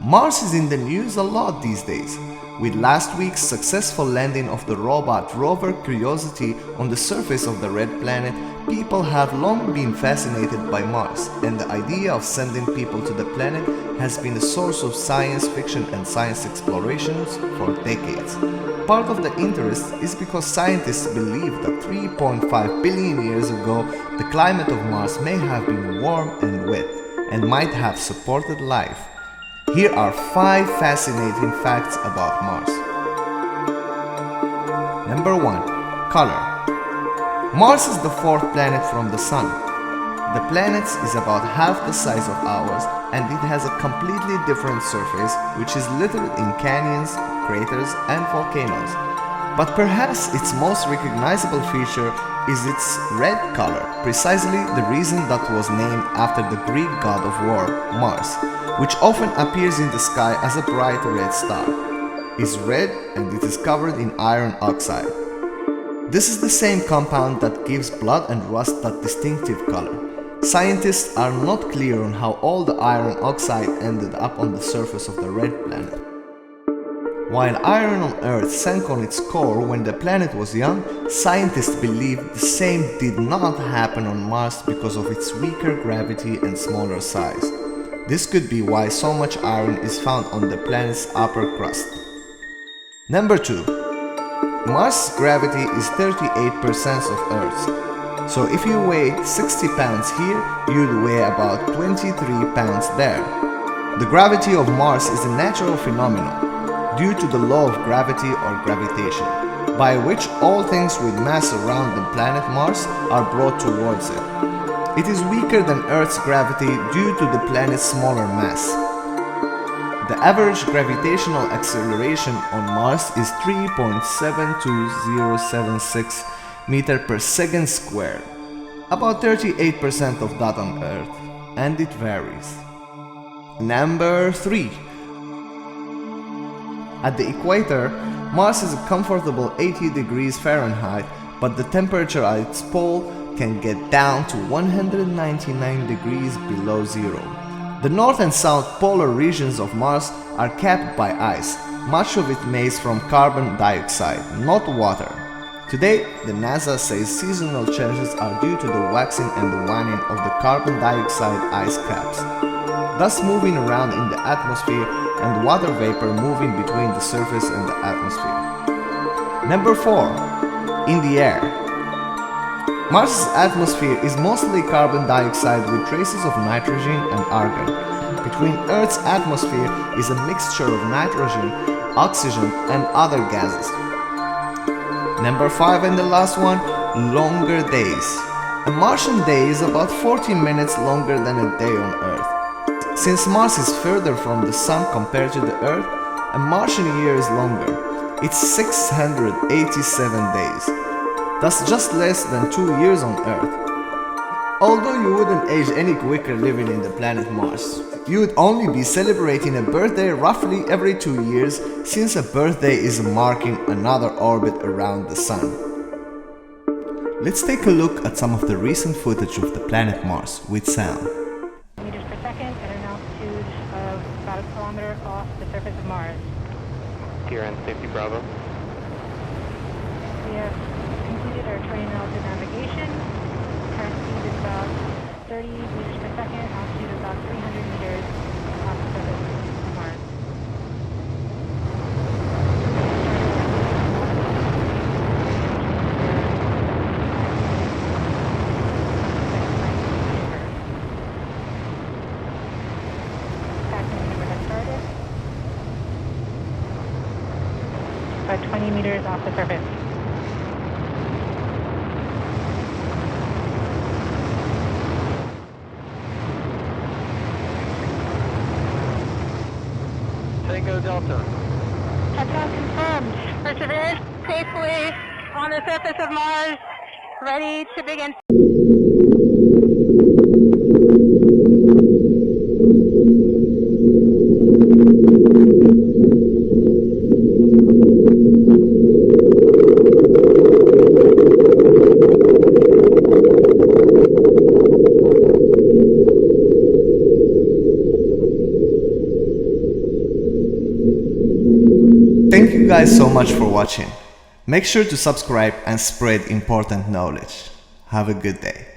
Mars is in the news a lot these days. With last week's successful landing of the robot rover Curiosity on the surface of the red planet, people have long been fascinated by Mars, and the idea of sending people to the planet has been a source of science fiction and science explorations for decades. Part of the interest is because scientists believe that 3.5 billion years ago, the climate of Mars may have been warm and wet, and might have supported life. Here are 5 fascinating facts about Mars. Number 1. Color. Mars is the 4th planet from the Sun. The planet is about half the size of ours, and it has a completely different surface, which is littered in canyons, craters, and volcanoes. But perhaps its most recognizable feature is its red color, precisely the reason that was named after the Greek god of war, Mars, which often appears in the sky as a bright red star. It's red and it is covered in iron oxide. This is the same compound that gives blood and rust that distinctive color. Scientists are not clear on how all the iron oxide ended up on the surface of the red planet. While iron on Earth sank on its core when the planet was young, scientists believe the same did not happen on Mars because of its weaker gravity and smaller size. This could be why so much iron is found on the planet's upper crust. Number 2. Mars' gravity is 38% of Earth's. So if you weigh 60 pounds here, you'd weigh about 23 pounds there. The gravity of Mars is a natural phenomenon due to the law of gravity or gravitation, by which all things with mass around the planet Mars are brought towards it. It is weaker than Earth's gravity due to the planet's smaller mass. The average gravitational acceleration on Mars is 3.72076 meter per second squared, about 38% of that on Earth, and it varies. Number 3. At the equator, Mars is a comfortable 80 degrees Fahrenheit, but the temperature at its pole can get down to 199 degrees below zero. The north and south polar regions of Mars are capped by ice, much of it made from carbon dioxide, not water. Today, the NASA says seasonal changes are due to the waxing and the waning of the carbon dioxide ice caps, thus moving around in the atmosphere and water vapor moving between the surface and the atmosphere. Number 4. In the air. Mars' atmosphere is mostly carbon dioxide with traces of nitrogen and argon. Between Earth's atmosphere is a mixture of nitrogen, oxygen, and other gases. Number 5 and the last one, longer days. A Martian day is about 40 minutes longer than a day on Earth. Since Mars is further from the Sun compared to the Earth, a Martian year is longer. It's 687 days. That's just less than 2 years on Earth. Although you wouldn't age any quicker living in the planet Mars, you would only be celebrating a birthday roughly every 2 years, since a birthday is marking another orbit around the Sun. Let's take a look at some of the recent footage of the planet Mars with sound. Meters per second at an altitude of about a kilometer off the surface of Mars. TRN safety Bravo. We have completed our 20 miles of navigation. Current speed is about 30 meters per second, altitude of about 300 meters off the surface of Mars. About 20 meters off the surface. Tango Delta. Touchdown confirmed. Perseverance safely on the surface of Mars, ready to begin. Thank you guys so much for watching. Make sure to subscribe and spread important knowledge. Have a good day.